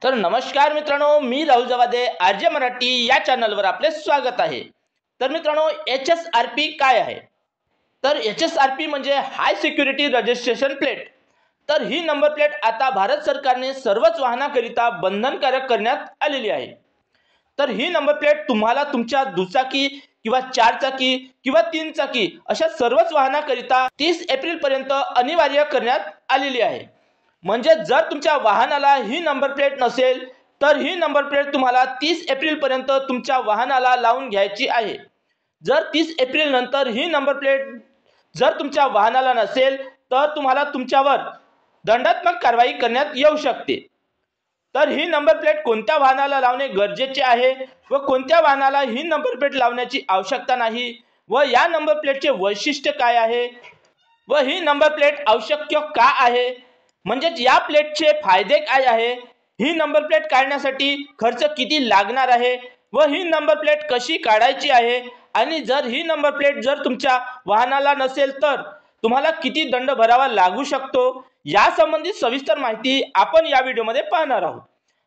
तर नमस्कार मित्रांनो, मी राहुल जवादे आरजे मराठी या चॅनलवर आपले स्वागत आहे। तर मित्रांनो, HSRP काय आहे? तर HSRP म्हणजे हाय सिक्युरिटी रजिस्ट्रेशन प्लेट। तर ही नंबर प्लेट आता भारत सरकारने सर्वच वाहनाकरिता बंधनकारक करण्यात आलेली आहे। तर ही नंबर प्लेट तुम्हाला तुमच्या दुचाकी किंवा चारचाकी किंवा तीन चाकी अशा सर्वच वाहनाकरिता 30 एप्रिल पर्यंत अनिवार्य करण्यात आलेली आहे। म्हणजे जर तुमच्या वाहनाला ही नंबर प्लेट नसेल तर ही नंबर प्लेट तुम्हाला 30 एप्रिल पर्यंत तुमच्या वाहनाला लावून घ्यायची आहे। जर 30 एप्रिल नंतर ही नंबर प्लेट जर तुमच्या वाहनाला नसेल तर तुम्हाला तुमच्यावर दंडात्मक कारवाई करण्यात येऊ शकते। तर ही नंबर प्लेट कोणत्या वाहनाला लावणे गरजेचे आहे व कोणत्या वाहनाला ही नंबर प्लेट लावण्याची आवश्यकता नाही व या नंबर प्लेटचे वैशिष्ट्य काय आहे व ही नंबर प्लेट आवश्यक का आहे, म्हणजे या प्लेटचे फायदे काय आहे, ही नंबर प्लेट काढण्यासाठी खर्च किती लागणार आहे व ही नंबर प्लेट कशी काढायची आहे आणि जर ही नंबर प्लेट जर तुमच्या वाहनाला नसेल तर तुम्हाला किती दंड भरावा लागू शकतो, या संबंधित सविस्तर माहिती आपण या व्हिडिओमध्ये पाहणार आहोत।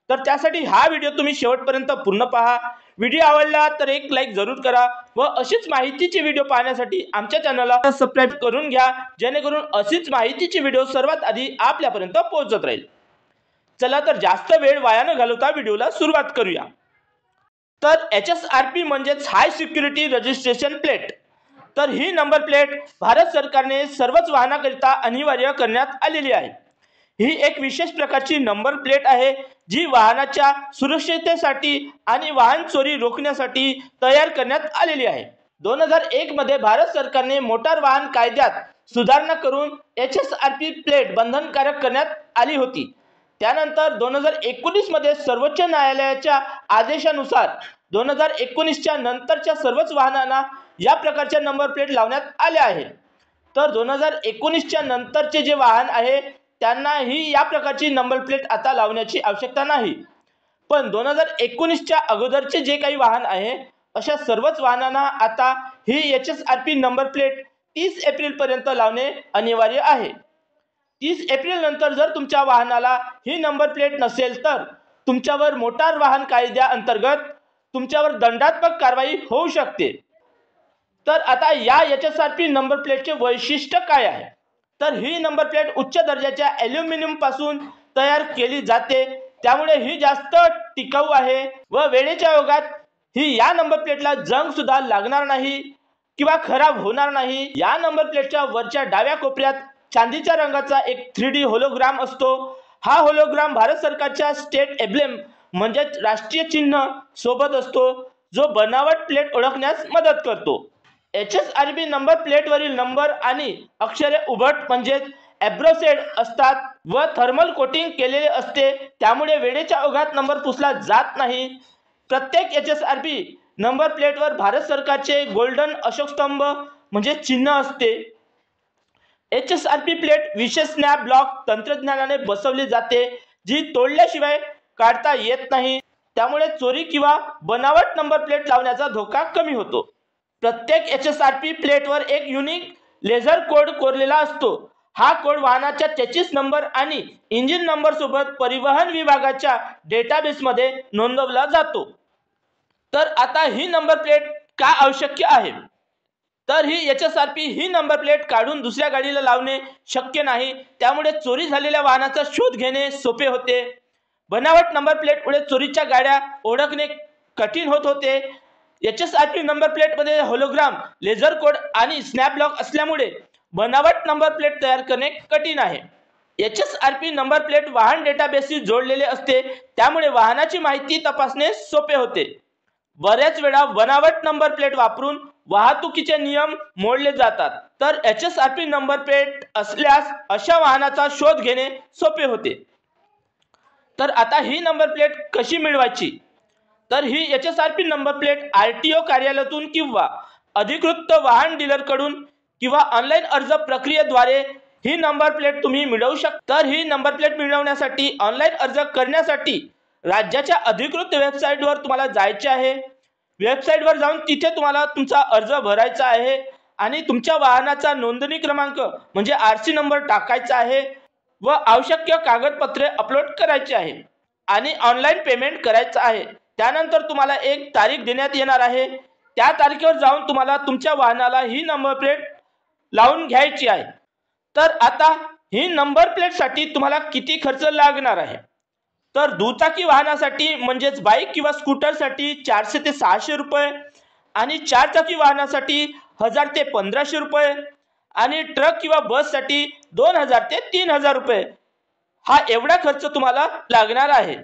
तर त्यासाठी हा व्हिडिओ तुम्ही शेवटपर्यंत पूर्ण पहा। व्हिडिओ आवडला तर एक लाईक जरूर करा व अशीच माहितीचे व्हिडिओ पाहण्यासाठी आमच्या चॅनलला सबस्क्राइब करून घ्या, जेणेकरून अशीच माहितीचे व्हिडिओ सर्वात आधी आपल्यापर्यंत पोहोचत राहील। चला तर जास्त वेळ वाया न घालवता व्हिडिओला सुरुवात करूया। तर HSRP म्हणजेच हाय सिक्युरिटी रजिस्ट्रेशन प्लेट। तर ही नंबर प्लेट भारत सरकारने सर्वच वाहनाकरिता अनिवार्य करण्यात आलेली आहे। ही एक विशेष प्रकारची नंबर प्लेट आहे जी वाहनाच्या सुरक्षिततेसाठी आणि वाहन चोरी रोखण्यासाठी तयार करण्यात आलेली आहे। 2001 मध्ये भारत सरकारने मोटार वाहन कायद्यात सुधारणा करून HSRP प्लेट बंधनकारक करण्यात आली होती। त्यानंतर 2019 मध्ये सर्वोच्च न्यायालयाच्या आदेशानुसार 2019 च्या नंतरच्या सर्वच वाहनांना या प्रकारच्या नंबर प्लेट लावण्यात आल्या आहेत। तर 2019 च्या नंतरचे जे वाहन आहे त्यांना ही या प्रकारची नंबर प्लेट आता लावण्याची आवश्यकता नाही, पण 2019 च्या अगोदरचे जे काही वाहन आहे अशा सर्वच वाहनांना आता ही HSRP नंबर प्लेट 30 एप्रिल पर्यंत लावणे अनिवार्य आहे। 30 एप्रिल नंतर जर तुमच्या वाहनाला ही नंबर प्लेट नसेल तर तुमच्यावर मोटार वाहन कायद्या अंतर्गत तुमच्यावर दंडात्मक कारवाई होऊ शकते। तर आता या HSRP नंबर प्लेटचे वैशिष्ट्य काय आहे? तर ही नंबर प्लेट उच्च दर्जाच्या ॲल्युमिनियम पासून तयार केली जाते, त्यामुळे ही जास्त टिकाऊ आहे व वेळेच्या ओघात ही या नंबर प्लेटला जंग सुद्धा लागणार नाही किंवा खराब होणार नाही। या नंबर प्लेटच्या वरच्या डाव्या कोपऱ्यात चांदीच्या रंगाचा एक 3D होलोग्राम असतो। हा होलोग्राम भारत सरकारच्या स्टेट एम्ब्लेम म्हणजे राष्ट्रीय चिन्ह सोबत असतो, जो बनावट प्लेट ओळखण्यास मदत करतो। HSRP नंबर प्लेटवरील नंबर आणि अक्षरे उभट म्हणजेच एब्रोसेड असतात व थर्मल कोटिंग केलेले असते, त्यामुळे वेळेच्या ओघात नंबर पुसला जात नाही। प्रत्येक HSRP नंबर प्लेटवर भारत सरकारचे गोल्डन अशोक स्तंभ म्हणजे चिन्ह असते। HSRP प्लेट विशेष स्नॅप ब्लॉक तंत्रज्ञानाने बसवली जाते, जी तोडल्याशिवाय काढता येत नाही, त्यामुळे चोरी किंवा बनावट नंबर प्लेट लावण्याचा धोका कमी होतो। प्रत्येक HSRP प्लेटवर एक युनिक लेझर कोड कोरलेला असतो। हा कोड वाहनाच्या चॅसिस नंबर आणि इंजिन नंबर सोबत परिवहन विभागाच्या डेटाबेसमध्ये नोंदवला जातो। तर आता ही नंबर प्लेट का आवश्यक आहे? तर ही HSRP ही नंबर प्लेट काढून दुसऱ्या गाडीला लावणे शक्य नाही, त्यामुळे चोरी झालेल्या वाहनाचा शोध घेणे सोपे होते। बनावट नंबर प्लेटमुळे चोरीच्या गाड्या ओळखणे कठीण होत होते। HSRP नंबर प्लेटमध्ये होलोग्राम, लेझर कोड आणि स्नॅप ब्लॉक असल्यामुळे बनावट नंबर प्लेट तयार करणे कठीण आहे। HSRP नंबर प्लेट वाहन डेटाबेसशी जोडलेले असते, त्यामुळे वाहनाची माहिती तपासणे सोपे होते। बऱ्याच वेळा बनावट नंबर प्लेट वापरून वाहतुकीचे नियम मोडले जातात, तर HSRP नंबर प्लेट असल्यास अशा वाहनाचा शोध घेणे सोपे होते। तर आता ही नंबर प्लेट कशी मिळवायची? तर ही HSRP नंबर प्लेट RTO कार्यालयातून किंवा अधिकृत वाहन डीलरकडून किंवा ऑनलाईन अर्ज प्रक्रियेद्वारे ही नंबर प्लेट तुम्ही मिळवू शकता। तर ही नंबर प्लेट मिळवण्यासाठी ऑनलाईन अर्ज करण्यासाठी राज्याच्या अधिकृत वेबसाईटवर तुम्हाला जायचे आहे। वेबसाईटवर जाऊन तिथे तुम्हाला तुमचा अर्ज भरायचा आहे आणि तुमच्या वाहनाचा नोंदणी क्रमांक म्हणजे RC नंबर टाकायचा आहे व आवश्यक कागदपत्रे अपलोड करायची आहे। आणि ऑनलाईन पेमेंट करायचं आहे। त्यानंतर तुम्हाला एक तारीख देण्यात येणार आहे, त्या तारखेवर जाऊन तुम्हाला तुमच्या वाहनाला ही नंबर प्लेट लावून घ्यायची आहे। तर आता ही नंबर प्लेटसाठी तुम्हाला किती खर्च लागणार आहे? तर दुचाकी वाहनासाठी म्हणजेच बाईक किंवा स्कूटरसाठी 400 ते 600 रुपये आणि चारचाकी वाहनासाठी 1000 ते 1500 रुपये आणि ट्रक किंवा बससाठी 2000 ते 3000 रुपये हा एवढा खर्च तुम्हाला लागणार आहे।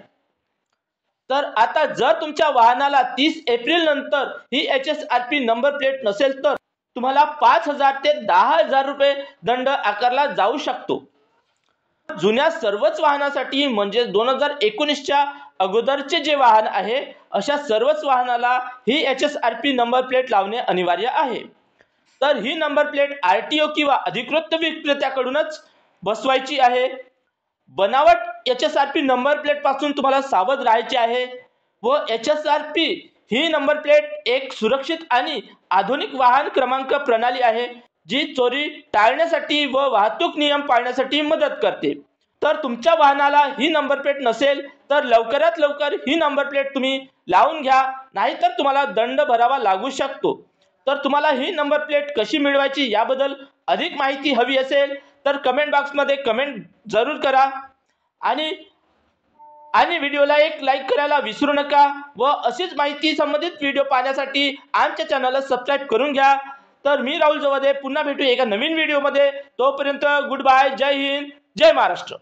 तर आता जर तुमच्या वाहनाला 30 एप्रिल नंतर ही HSRP नंबर प्लेट नसेल तर तुम्हाला 5000 ते 10000 रुपये दंड आकारला जाऊ शकतो। जुन्या सर्वच वाहनासाठी म्हणजे 2019च्या अगोदरचे जे वाहन आहे अशा सर्वच वाहनाला ही HSRP नंबर प्लेट लावणे अनिवार्य आहे। तर ही नंबर प्लेट RTO किंवा अधिकृत विक्रेत्याकडूनच बसवायची आहे। बनावट HSRP नंबर प्लेट पासून तुम्हाला सावध राहायचे आहे व HSRP ही नंबर प्लेट एक सुरक्षित आणि आधुनिक वाहन क्रमांक प्रणाली आहे जी चोरी टाळण्यासाठी व वाहतूक नियम पाळण्यासाठी मदत करते। तर तुमच्या वाहनाला ही नंबर प्लेट नसेल तर लवकरात लवकर ही नंबर प्लेट तुम्ही लावून घ्या, नाहीतर तुम्हाला दंड भरावा लागू शकतो। तर तुम्हाला ही नंबर प्लेट कशी मिळवायची याबद्दल अधिक माहिती हवी असेल तर कमेंट बॉक्समध्ये कमेंट जरूर करा आणि व्हिडिओला एक लाईक करायला विसरू नका व अशीच माहिती संबंधित व्हिडिओ पाहण्यासाठी आमच्या चॅनलला सबस्क्राइब करून घ्या। तर मी राहुल जवादे पुन्हा भेटू एका नवीन व्हिडिओमध्ये, तोपर्यंत गुड बाय, जय हिंद, जय महाराष्ट्र।